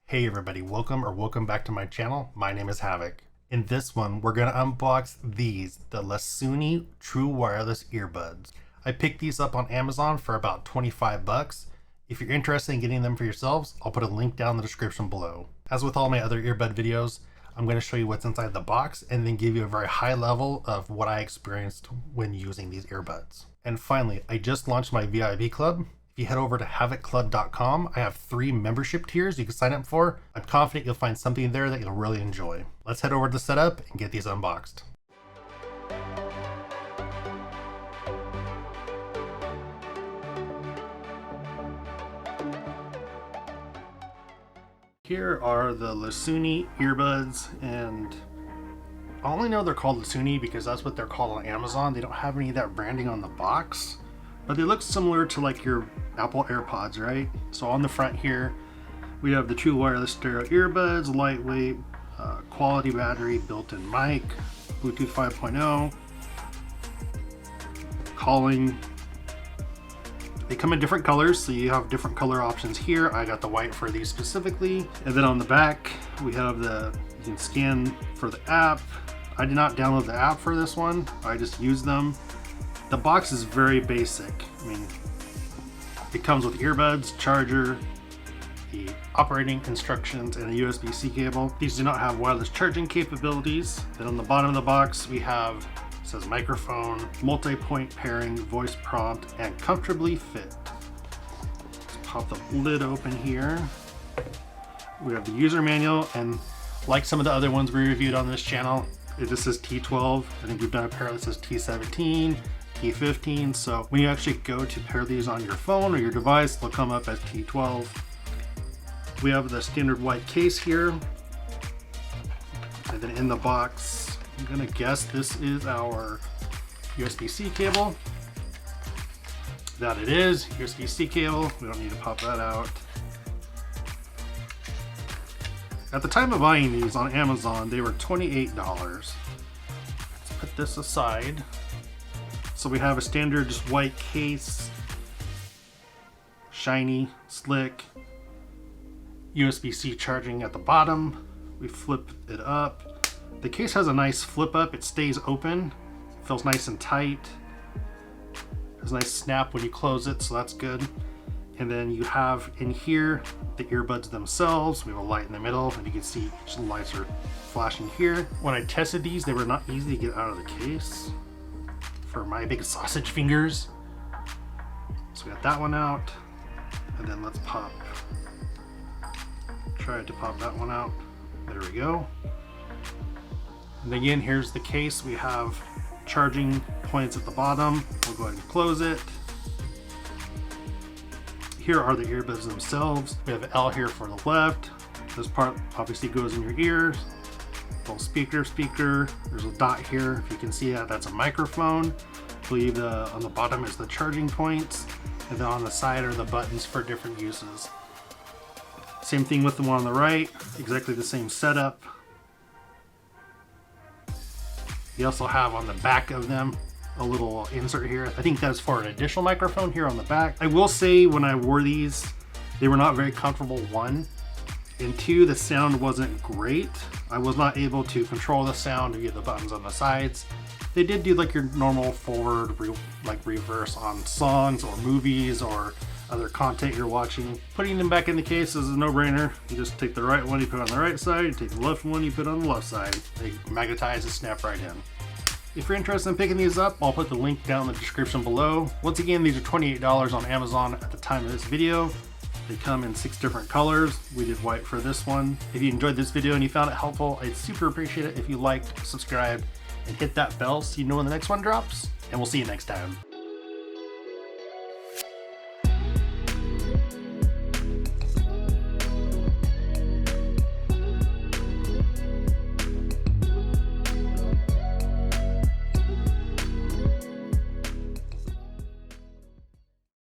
Hey everybody, welcome back to my channel. My name is Havoc. In this one, we're gonna unbox the Lasuni True Wireless Earbuds. I picked these up on Amazon for about 25 bucks. If you're interested in getting them for yourselves, I'll put a link down in the description below. As with all my other earbud videos, I'm gonna show you what's inside the box and then give you a very high level of what I experienced when using these earbuds. And finally, I just launched my VIP club. If you head over to havocclub.com, I have 3 membership tiers you can sign up for. I'm confident you'll find something there that you'll really enjoy. Let's head over to the setup and get these unboxed. Here are the Lasuni earbuds, and I only know they're called Lasuni because that's what they're called on Amazon. They don't have any of that branding on the box, but they look similar to like your Apple AirPods, right? So on the front here, we have the True Wireless Stereo Earbuds, lightweight, quality battery, built-in mic, Bluetooth 5.0, calling. They come in different colors, so you have different color options here. I got the white for these specifically. And then on the back, we have you can scan for the app. I did not download the app for this one. I just used them. The box is very basic. I mean, it comes with earbuds, charger, the operating instructions, and a USB-C cable. These do not have wireless charging capabilities. Then on the bottom of the box, we have, it says microphone, multi-point pairing, voice prompt, and comfortably fit. Let's pop the lid open here. We have the user manual, and like some of the other ones we reviewed on this channel, this says T12. I think we've done a pair that says T17, T15. So when you actually go to pair these on your phone or your device, they'll come up as T12. We have the standard white case here. And then in the box, I'm gonna guess this is our USB-C cable. That it is, USB-C cable. We don't need to pop that out. At the time of buying these on Amazon, they were $28. Let's put this aside. So we have a standard just white case, shiny, slick, USB-C charging at the bottom. We flip it up. The case has a nice flip up. It stays open. It feels nice and tight. There's a nice snap when you close it, so that's good. And then you have in here the earbuds themselves. We have a light in the middle, and you can see each lights are flashing here. When I tested these, they were not easy to get out of the case for my big sausage fingers. So we got that one out, and then let's try to pop that one out. There we go. And again, here's the case. We have charging points at the bottom. We'll go ahead and close it. Here are the earbuds themselves. We have an L here for the left. This part obviously goes in your ears. Little speaker. There's a dot here. If you can see that, that's a microphone. I believe on the bottom is the charging points. And then on the side are the buttons for different uses. Same thing with the one on the right. Exactly the same setup. You also have on the back of them a little insert here. I think that's for an additional microphone here on the back. I will say when I wore these, they were not very comfortable, 1. And 2, the sound wasn't great. I was not able to control the sound via the buttons on the sides. They did do like your normal forward, reverse on songs or movies or other content you're watching. Putting them back in the case is a no-brainer. You just take the right one, you put it on the right side, you take the left one, you put it on the left side. They magnetize and snap right in. If you're interested in picking these up, I'll put the link down in the description below. Once again, these are $28 on Amazon at the time of this video. They come in 6 different colors. We did white for this one. If you enjoyed this video and you found it helpful, I'd super appreciate it if you liked, subscribed, and hit that bell so you know when the next one drops. And we'll see you next time.